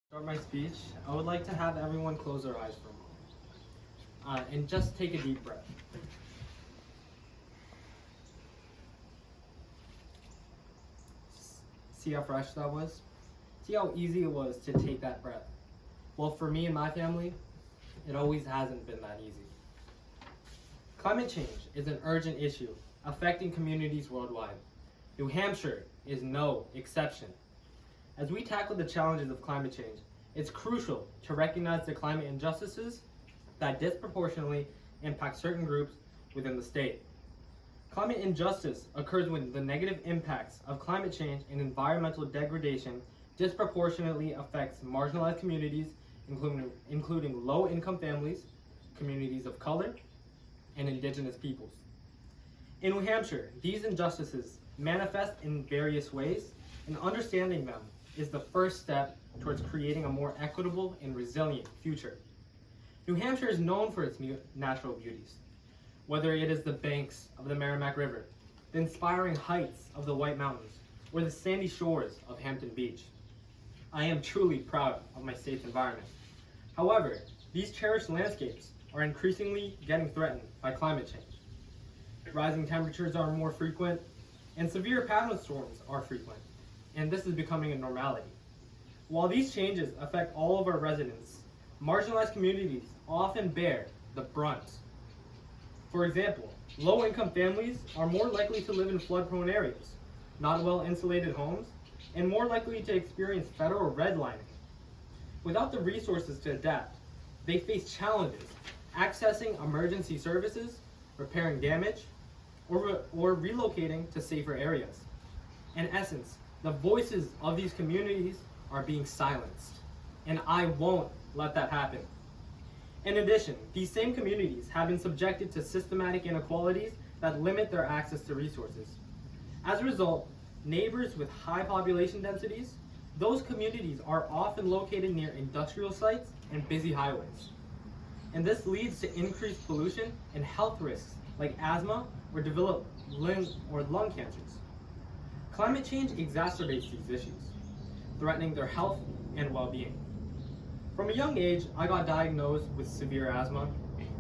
Start my speech, I would like to have everyone close their eyes for a moment and just take a deep breath. See how fresh that was? See how easy it was to take that breath? Well, for me and my family, it always hasn't been that easy. Climate change is an urgent issue affecting communities worldwide. New Hampshire is no exception. As we tackle the challenges of climate change, it's crucial to recognize the climate injustices that disproportionately impact certain groups within the state. Climate injustice occurs when the negative impacts of climate change and environmental degradation disproportionately affects marginalized communities, including low-income families, communities of color, and indigenous peoples. In New Hampshire, these injustices manifest in various ways, and understanding them is the first step towards creating a more equitable and resilient future. New Hampshire is known for its natural beauties, whether it is the banks of the Merrimack River, the inspiring heights of the White Mountains, or the sandy shores of Hampton Beach. I am truly proud of my state's environment. However, these cherished landscapes are increasingly getting threatened by climate change. Rising temperatures are more frequent, and severe pattern storms are frequent, and this is becoming a normality. While these changes affect all of our residents, marginalized communities often bear the brunt. For example, low-income families are more likely to live in flood-prone areas, not well-insulated homes, and more likely to experience federal redlining. Without the resources to adapt, they face challenges accessing emergency services, repairing damage, or relocating to safer areas. In essence, the voices of these communities are being silenced, and I won't let that happen. In addition, these same communities have been subjected to systematic inequalities that limit their access to resources. As a result, neighbors with high population densities, those communities are often located near industrial sites and busy highways. And this leads to increased pollution and health risks like asthma or lung cancers. Climate change exacerbates these issues, threatening their health and well-being. From a young age, I got diagnosed with severe asthma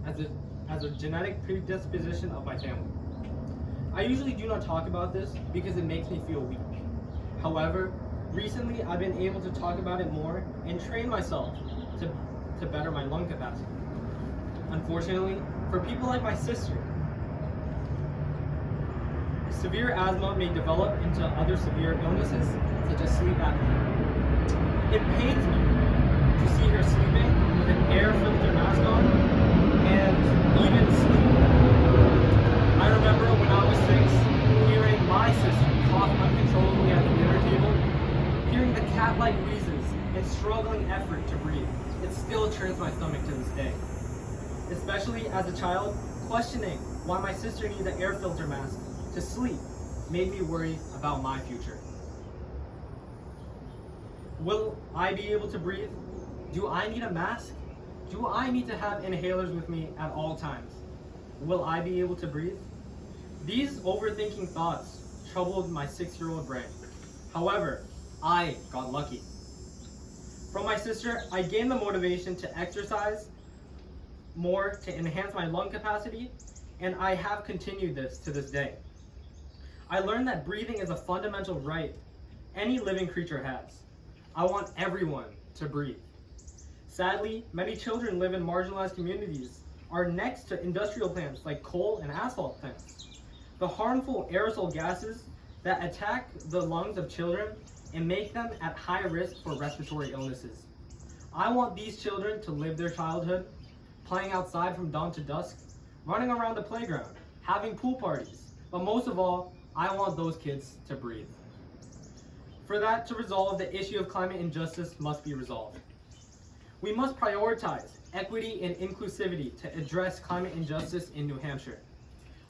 as a genetic predisposition of my family. I usually do not talk about this because it makes me feel weak. However, recently I've been able to talk about it more and train myself to better my lung capacity. Unfortunately, for people like my sister, severe asthma may develop into other severe illnesses, such as sleep apnea. It pains me to see her sleeping with an air filter mask on and even sleeping. I remember when I was 6, hearing my sister cough uncontrollably at the dinner table, hearing the cat-like wheezes and struggling effort to breathe. It still churns my stomach to this day. Especially as a child, questioning why my sister needs an air filter mask to sleep made me worry about my future. Will I be able to breathe? Do I need a mask? Do I need to have inhalers with me at all times? Will I be able to breathe? These overthinking thoughts troubled my 6-year-old brain. However, I got lucky. From my sister, I gained the motivation to exercise more to enhance my lung capacity, and I have continued this to this day. I learned that breathing is a fundamental right any living creature has. I want everyone to breathe. Sadly, many children live in marginalized communities are next to industrial plants like coal and asphalt plants. The harmful aerosol gases that attack the lungs of children and make them at high risk for respiratory illnesses. I want these children to live their childhood, playing outside from dawn to dusk, running around the playground, having pool parties, but most of all, I want those kids to breathe. For that to resolve, the issue of climate injustice must be resolved. We must prioritize equity and inclusivity to address climate injustice in New Hampshire.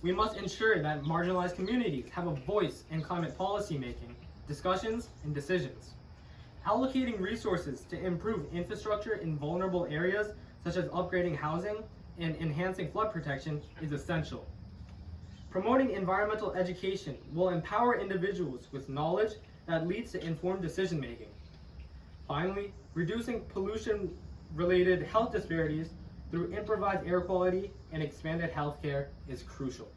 We must ensure that marginalized communities have a voice in climate policy making, discussions, and decisions. Allocating resources to improve infrastructure in vulnerable areas, such as upgrading housing and enhancing flood protection, is essential. Promoting environmental education will empower individuals with knowledge that leads to informed decision making. Finally, reducing pollution-related health disparities through improvised air quality and expanded healthcare is crucial.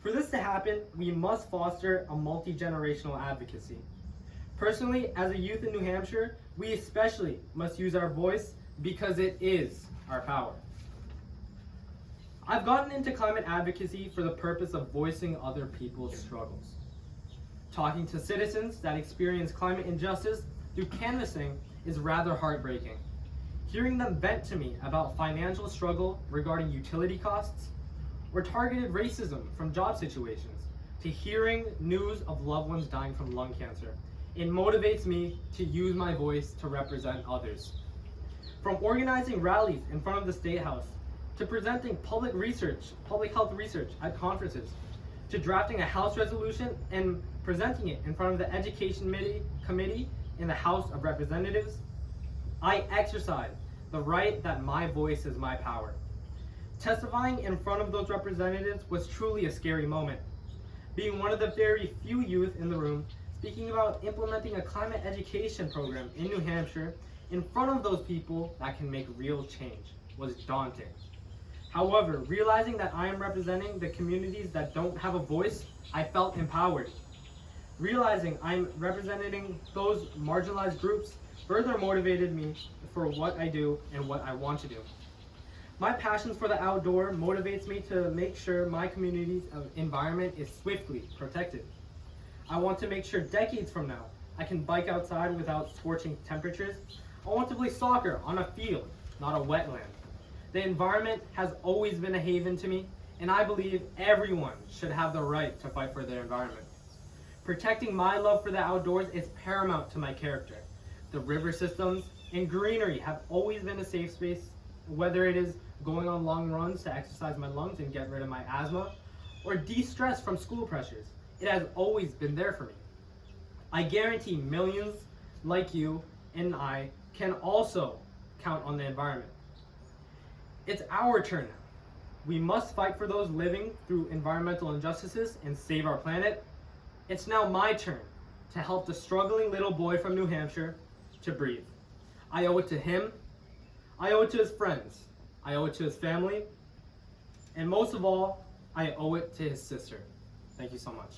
For this to happen, we must foster a multi-generational advocacy. Personally, as a youth in New Hampshire, we especially must use our voice because it is our power. I've gotten into climate advocacy for the purpose of voicing other people's struggles. Talking to citizens that experience climate injustice through canvassing is rather heartbreaking. Hearing them vent to me about financial struggle regarding utility costs or targeted racism from job situations, to hearing news of loved ones dying from lung cancer, it motivates me to use my voice to represent others. From organizing rallies in front of the State House, to presenting public health research at conferences, to drafting a House resolution and presenting it in front of the Education Committee in the House of Representatives, I exercise the right that my voice is my power. Testifying in front of those representatives was truly a scary moment. Being one of the very few youth in the room, speaking about implementing a climate education program in New Hampshire in front of those people that can make real change was daunting. However, realizing that I am representing the communities that don't have a voice, I felt empowered. Realizing I'm representing those marginalized groups further motivated me for what I do and what I want to do. My passion for the outdoor motivates me to make sure my community's environment is swiftly protected. I want to make sure decades from now, I can bike outside without scorching temperatures. I want to play soccer on a field, not a wetland. The environment has always been a haven to me, and I believe everyone should have the right to fight for their environment. Protecting my love for the outdoors is paramount to my character. The river systems and greenery have always been a safe space, whether it is going on long runs to exercise my lungs and get rid of my asthma, or de-stress from school pressures. It has always been there for me. I guarantee millions like you and I can also count on the environment. It's our turn now. We must fight for those living through environmental injustices and save our planet. It's now my turn to help the struggling little boy from New Hampshire to breathe. I owe it to him, I owe it to his friends, I owe it to his family, and most of all, I owe it to his sister. Thank you so much.